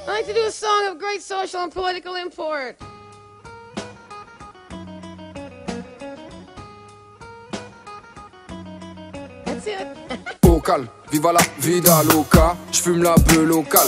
I like to do a song of great social and political import. That's it. Au calme, viva la vida loca. J'fume la beuh locale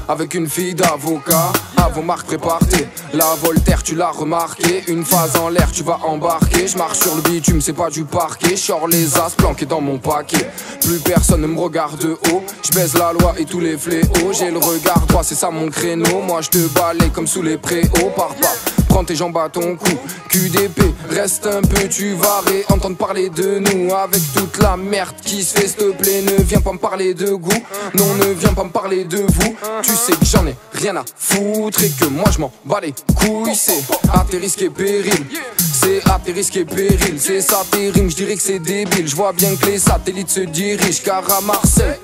avec une fille d'avocat. Avant Marc, prépare-t'es. La Voltaire, tu l'as remarqué. Une phase en l'air, tu vas embarquer. J'marche sur le bitume, c'est pas du parquet. J'sors les as planqués dans mon paquet. Plus personne ne me regarde de haut. J'baise la loi et tous les fléaux. J'ai le regard droit, c'est ça mon créneau. Moi j'te balaye comme sous les préaux. Pars pas, prends tes jambes à ton cou. QDP, reste un peu, tu vas entendre parler de nous. Avec toute la merde qui se fait, s'il te plaît, ne viens pas me parler de goût. Non, ne viens pas me parler de vous. Tu sais que j'en ai rien à foutre et que moi je m'en bats les couilles. C'est à tes risques et périls. C'est à tes risques et périls. C'est ça tes rimes, je dirais que c'est débile. Je vois bien que les satellites se dirigent. Car à Marseille,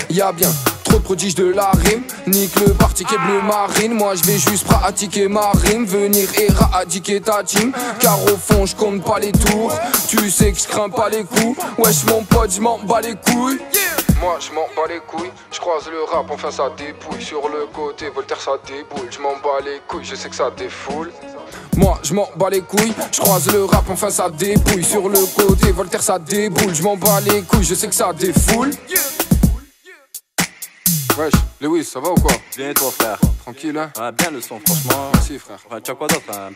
y'a bien trop de prodiges de la rime. Nique le parti qui est bleu marine. Moi je vais juste pratiquer ma rime. Venir éradiquer ta team. Car au fond je compte pas les tours. Tu sais que je crains pas les coups. Wesh mon pote, je m'en bats les couilles. Moi je m'en bats les couilles. Je croise le rap, enfin ça dépouille. Sur le côté Voltaire ça déboule. Je m'en bats les couilles, je sais que ça défoule. Moi je m'en bats les couilles, je croise le rap, enfin ça dépouille. Sur le côté Voltaire ça déboule. Je m'en bats les couilles, je sais que ça défoule. Wesh, Lewis, ça va ou quoi? Bien et toi frère? Tranquille hein? Ouais, bien le son franchement. Merci frère. Ouais, tu as quoi d'autre hein?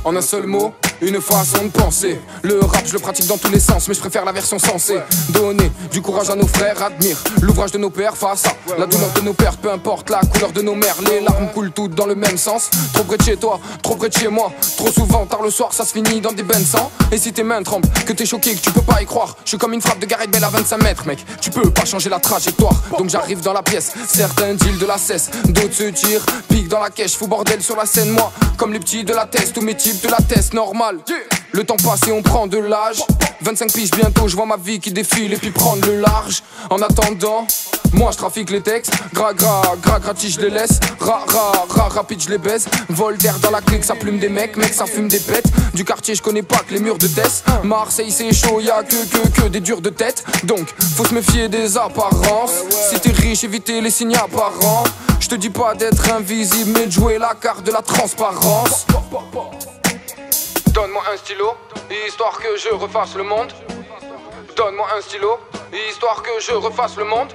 En un seul mot, une façon de penser. Le rap je le pratique dans tous les sens, mais je préfère la version sensée. Donner du courage à nos frères, admire l'ouvrage de nos pères face à la douleur de nos pères. Peu importe la couleur de nos mères, les larmes coulent toutes dans le même sens. Trop près de chez toi, trop près de chez moi. Trop souvent, tard le soir, ça se finit dans des bains de sang. Et si tes mains tremblent, que t'es choqué, que tu peux pas y croire, je suis comme une frappe de Gareth Bale à 25 mètres mec. Tu peux pas changer la trajectoire, donc j'arrive dans la pièce. Certains deal de la cesse, d'autres se tirent, piquent dans la caisse, fous bordel sur la scène. Moi, comme les petits de la test, tous mes types de la test, normal. Le temps passe et on prend de l'âge. 25 piges bientôt, je vois ma vie qui défile et puis prendre le large. En attendant, moi je trafique les textes. Gras gratis je les laisse. Rapide je les baise. Voltaire dans la clique, ça plume des mecs. Mec ça fume des pètes. Du quartier je connais pas que les murs de Tess. Marseille c'est chaud, y'a que des durs de tête. Donc faut se méfier des apparences. Si t'es riche, éviter les signes apparents. Je te dis pas d'être invisible, mais de jouer la carte de la transparence. Donne-moi un stylo, histoire que je refasse le monde. Donne-moi un stylo, histoire que je refasse le monde.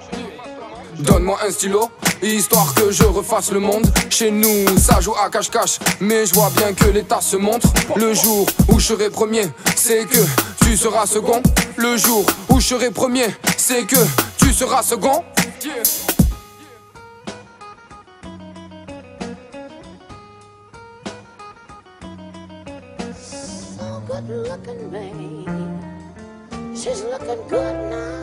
Donne-moi un stylo, histoire que je refasse le monde. Chez nous, ça joue à cache-cache, mais je vois bien que l'état se montre. Le jour où je serai premier, c'est que tu seras second. Le jour où je serai premier, c'est que tu seras second. Good looking babe, she's looking good now.